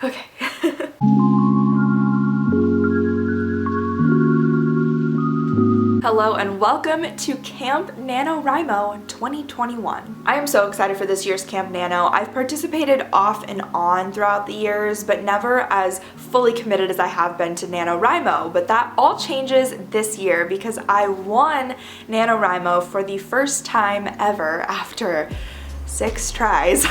Okay. Hello and welcome to Camp NaNoWriMo 2021. I am so excited for this year's Camp Nano. I've participated off and on throughout the years, but never as fully committed as I have been to NaNoWriMo. But that all changes this year because I won NaNoWriMo for the first time ever after 6 tries.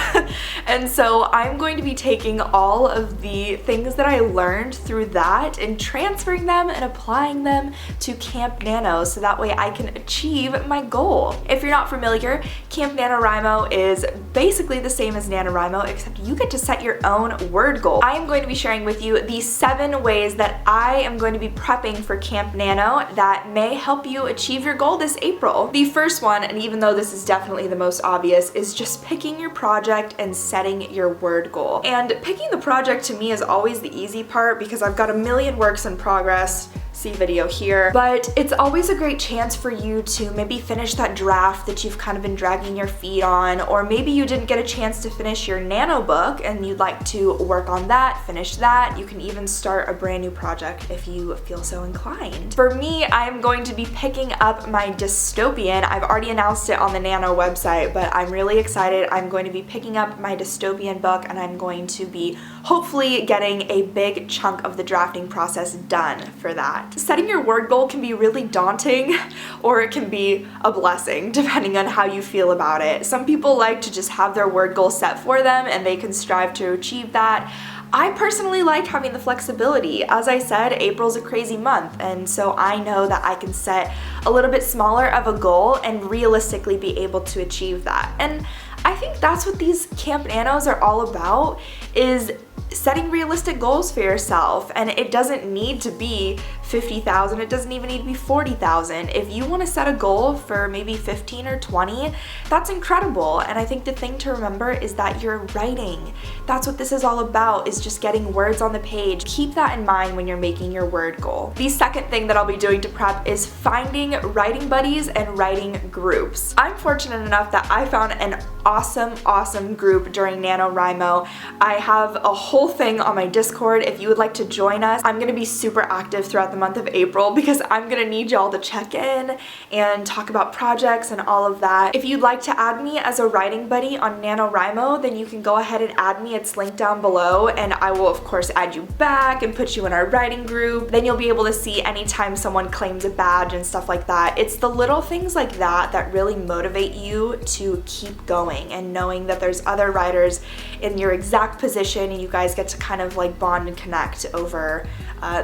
And so I'm going to be taking all of the things that I learned through that and transferring them and applying them to Camp Nano so that way I can achieve my goal. If you're not familiar, Camp NaNoWriMo is basically the same as NaNoWriMo, except you get to set your own word goal. I am going to be sharing with you the 7 ways that I am going to be prepping for Camp Nano that may help you achieve your goal this April. The first one, and even though this is definitely the most obvious, is just picking your project and setting your word goal. And picking the project to me is always the easy part because I've got a million works in progress. See video here, but it's always a great chance for you to maybe finish that draft that you've kind of been dragging your feet on, or maybe you didn't get a chance to finish your nano book and you'd like to work on that, finish that. You can even start a brand new project if you feel so inclined. For me, I'm going to be picking up my dystopian. I've already announced it on the Nano website, but I'm really excited. I'm going to be picking up my dystopian book and I'm going to be hopefully getting a big chunk of the drafting process done for that. Setting your word goal can be really daunting or it can be a blessing depending on how you feel about it. Some people like to just have their word goal set for them and they can strive to achieve that. I personally like having the flexibility. As I said, April's a crazy month, and so I know that I can set a little bit smaller of a goal and realistically be able to achieve that. And I think that's what these Camp Nanos are all about, is setting realistic goals for yourself. And it doesn't need to be 50,000, it doesn't even need to be 40,000. If you want to set a goal for maybe 15 or 20, that's incredible. And I think the thing to remember is that you're writing. That's what this is all about, is just getting words on the page. Keep that in mind when you're making your word goal. The second thing that I'll be doing to prep is finding writing buddies and writing groups. I'm fortunate enough that I found an awesome group during NaNoWriMo. I have a whole thing on my Discord. If you would like to join us, I'm gonna be super active throughout the month of April because I'm gonna need y'all to check in and talk about projects and all of that. If you'd like to add me as a writing buddy on NaNoWriMo, then you can go ahead and add me. It's linked down below, and I will of course add you back and put you in our writing group. Then you'll be able to see anytime someone claims a badge and stuff like that. It's the little things like that that really motivate you to keep going, and knowing that there's other writers in your exact position and you guys get to kind of like bond and connect over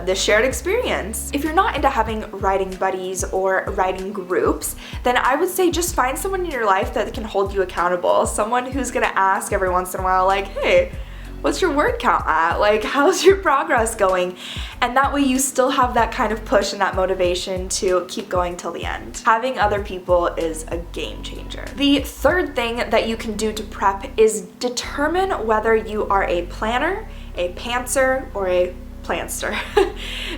the shared experience. If you're not into having writing buddies or writing groups, then I would say just find someone in your life that can hold you accountable. Someone who's gonna ask every once in a while, like, hey, what's your word count at? Like, how's your progress going? And that way you still have that kind of push and that motivation to keep going till the end. Having other people is a game changer. The third thing that you can do to prep is determine whether you are a planner, a pantser, or a planster.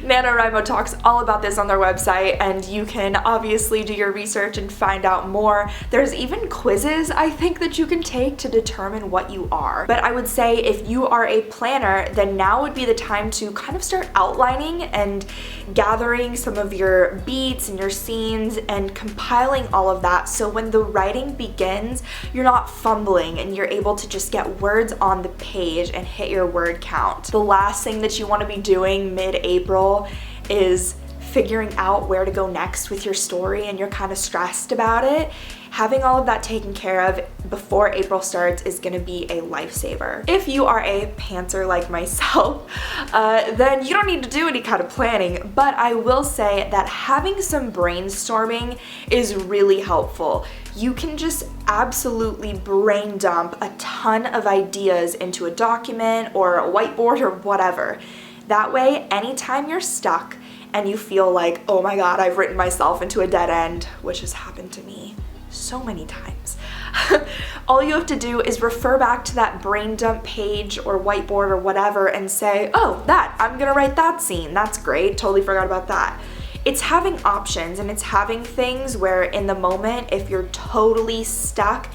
NaNoWriMo talks all about this on their website, and you can obviously do your research and find out more. There's even quizzes, I think, that you can take to determine what you are. But I would say if you are a planner, then now would be the time to kind of start outlining and gathering some of your beats and your scenes and compiling all of that, so when the writing begins, you're not fumbling and you're able to just get words on the page and hit your word count. The last thing that you want to be doing mid-April is figuring out where to go next with your story and you're kind of stressed about it. Having all of that taken care of before April starts is going to be a lifesaver. If you are a pantser like myself, then you don't need to do any kind of planning, but I will say that having some brainstorming is really helpful. You can just absolutely brain dump a ton of ideas into a document or a whiteboard or whatever. That way, anytime you're stuck and you feel like, oh my god, I've written myself into a dead end, which has happened to me so many times, all you have to do is refer back to that brain dump page or whiteboard or whatever and say, oh, I'm gonna write that scene, that's great, totally forgot about that. It's having options, and it's having things where in the moment, if you're totally stuck,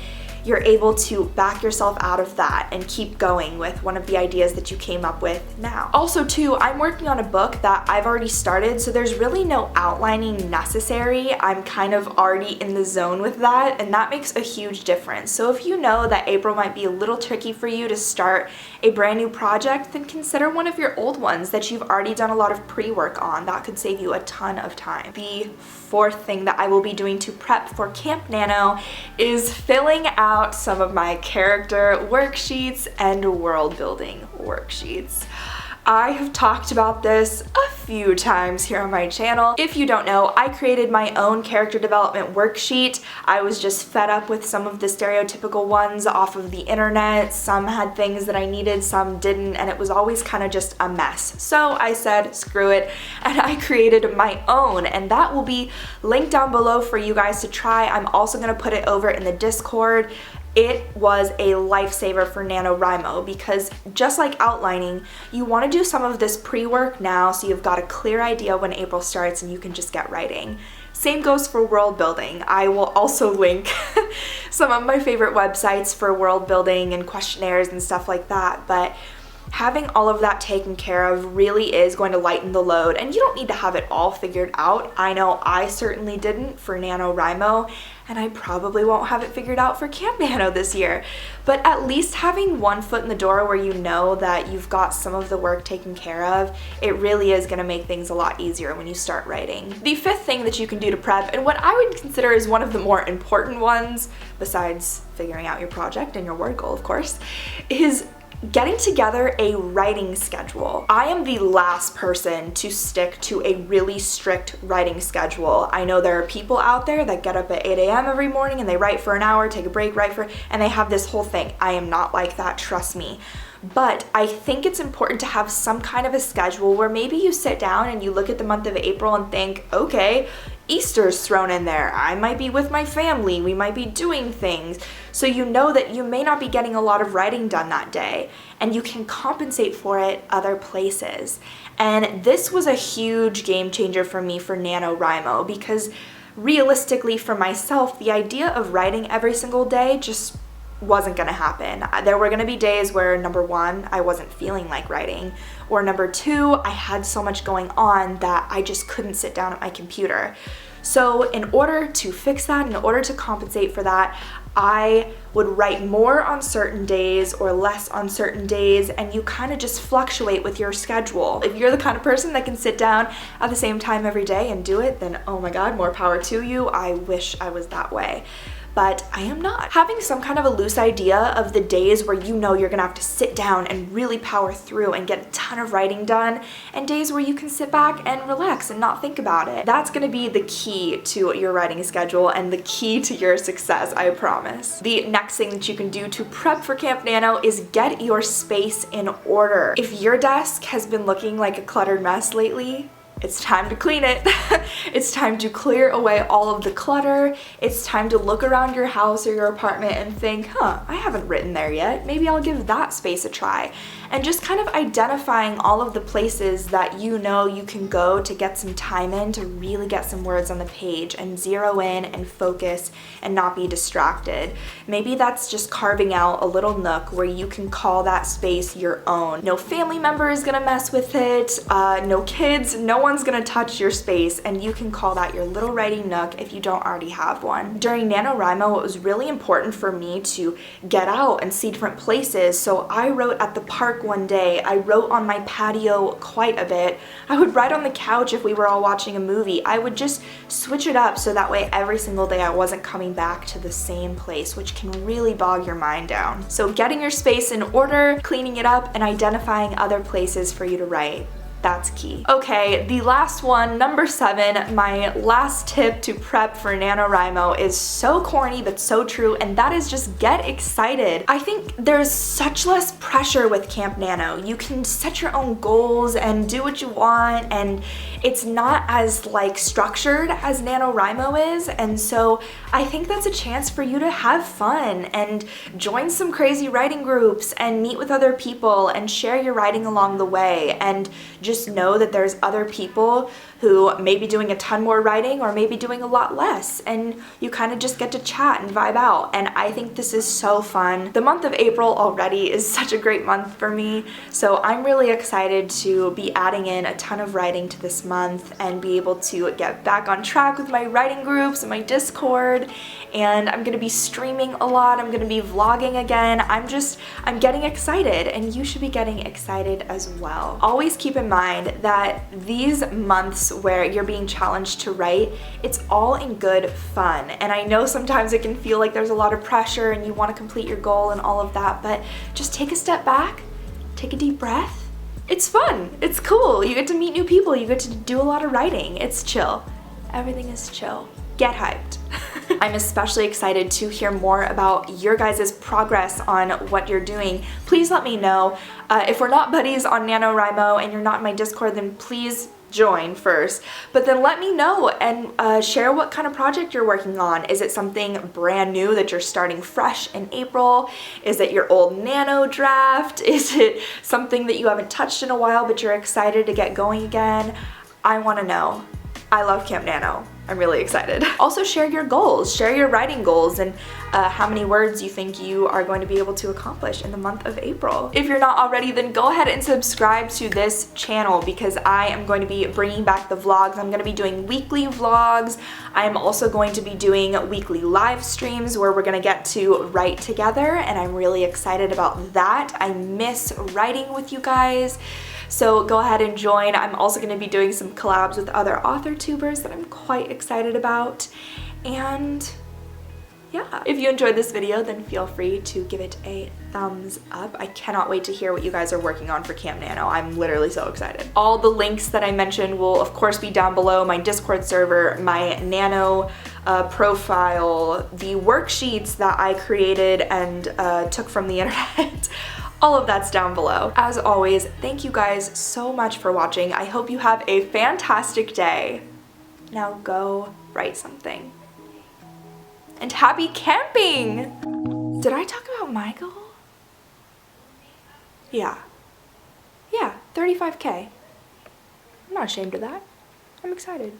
you're able to back yourself out of that and keep going with one of the ideas that you came up with now. Also too, I'm working on a book that I've already started, so there's really no outlining necessary. I'm kind of already in the zone with that, and that makes a huge difference. So if you know that April might be a little tricky for you to start a brand new project, then consider one of your old ones that you've already done a lot of pre-work on. That could save you a ton of time. The fourth thing that I will be doing to prep for Camp Nano is filling out some of my character worksheets and world building worksheets. I have talked about this a few times here on my channel. If you don't know, I created my own character development worksheet. I was just fed up with some of the stereotypical ones off of the internet. Some had things that I needed, some didn't, and it was always kind of just a mess. So I said, screw it, and I created my own, and that will be linked down below for you guys to try. I'm also gonna put it over in the Discord. It was a lifesaver for NaNoWriMo because just like outlining, you want to do some of this pre-work now so you've got a clear idea when April starts and you can just get writing. Same goes for world building. I will also link some of my favorite websites for world building and questionnaires and stuff like that, but having all of that taken care of really is going to lighten the load, and you don't need to have it all figured out. I know I certainly didn't for NaNoWriMo, and I probably won't have it figured out for Camp Nano this year. But at least having one foot in the door where you know that you've got some of the work taken care of, it really is gonna make things a lot easier when you start writing. The fifth thing that you can do to prep, and what I would consider is one of the more important ones, besides figuring out your project and your word goal, of course, is getting together a writing schedule. I am the last person to stick to a really strict writing schedule. I know there are people out there that get up at 8 a.m. every morning and they write for an hour, take a break, and they have this whole thing. I am not like that, trust me. But I think it's important to have some kind of a schedule where maybe you sit down and you look at the month of April and think, okay, Easter's thrown in there. I might be with my family. We might be doing things. So you know that you may not be getting a lot of writing done that day, and you can compensate for it other places. And this was a huge game changer for me for NaNoWriMo because realistically for myself, the idea of writing every single day just wasn't gonna happen. There were gonna be days where number one, I wasn't feeling like writing, or number two, I had so much going on that I just couldn't sit down at my computer. So in order to fix that, in order to compensate for that, I would write more on certain days or less on certain days, and you kind of just fluctuate with your schedule. If you're the kind of person that can sit down at the same time every day and do it, then oh my God, more power to you. I wish I was that way. But I am not. Having some kind of a loose idea of the days where you know you're gonna have to sit down and really power through and get a ton of writing done, and days where you can sit back and relax and not think about it. That's gonna be the key to your writing schedule and the key to your success, I promise. The next thing that you can do to prep for Camp Nano is get your space in order. If your desk has been looking like a cluttered mess lately, it's time to clean it. It's time to clear away all of the clutter. It's time to look around your house or your apartment and think, I haven't written there yet. Maybe I'll give that space a try. And just kind of identifying all of the places that you know you can go to get some time in to really get some words on the page and zero in and focus and not be distracted. Maybe that's just carving out a little nook where you can call that space your own. No family member is gonna mess with it, no kids, no one's gonna touch your space, and you can call that your little writing nook if you don't already have one. During NaNoWriMo, it was really important for me to get out and see different places, so I wrote at the park one day. I wrote on my patio quite a bit. I would write on the couch if we were all watching a movie. I would just switch it up so that way every single day I wasn't coming back to the same place, which can really bog your mind down. So getting your space in order, cleaning it up, and identifying other places for you to write. That's key. Okay, the last one, number 7, my last tip to prep for NaNoWriMo is so corny but so true, and that is just get excited. I think there's such less pressure with Camp Nano. You can set your own goals and do what you want, and it's not as like structured as NaNoWriMo is, and so I think that's a chance for you to have fun and join some crazy writing groups and meet with other people and share your writing along the way and just just know that there's other people who may be doing a ton more writing or maybe doing a lot less, and you kind of just get to chat and vibe out, and I think this is so fun. The month of April already is such a great month for me, so I'm really excited to be adding in a ton of writing to this month and be able to get back on track with my writing groups and my Discord, and I'm gonna be streaming a lot, I'm gonna be vlogging again. I'm getting excited, and you should be getting excited as well. Always keep in mind that these months where you're being challenged to write, it's all in good fun. And I know sometimes it can feel like there's a lot of pressure and you want to complete your goal and all of that, but just take a step back, take a deep breath. It's fun, it's cool, you get to meet new people, you get to do a lot of writing, it's chill. Everything is chill. Get hyped. I'm especially excited to hear more about your guys' progress on what you're doing. Please let me know. If we're not buddies on NaNoWriMo and you're not in my Discord, then please join first. But then let me know and share what kind of project you're working on. Is it something brand new that you're starting fresh in April? Is it your old Nano draft? Is it something that you haven't touched in a while but you're excited to get going again? I want to know. I love Camp Nano. I'm really excited. Also share your goals, share your writing goals, and how many words you think you are going to be able to accomplish in the month of April. If you're not already, then go ahead and subscribe to this channel because I am going to be bringing back the vlogs. I'm going to be doing weekly vlogs. I'm also going to be doing weekly live streams where we're going to get to write together, and I'm really excited about that. I miss writing with you guys. So go ahead and join. I'm also going to be doing some collabs with other author tubers that I'm quite excited about. And yeah, if you enjoyed this video, then feel free to give it a thumbs up. I cannot wait to hear what you guys are working on for Camp Nano. I'm literally so excited. All the links that I mentioned will of course be down below. My Discord server, my Nano profile, the worksheets that I created and took from the internet. All of that's down below. As always, thank you guys so much for watching. I hope you have a fantastic day. Now go write something. And happy camping! Did I talk about my goal? Yeah. Yeah, 35K. I'm not ashamed of that. I'm excited.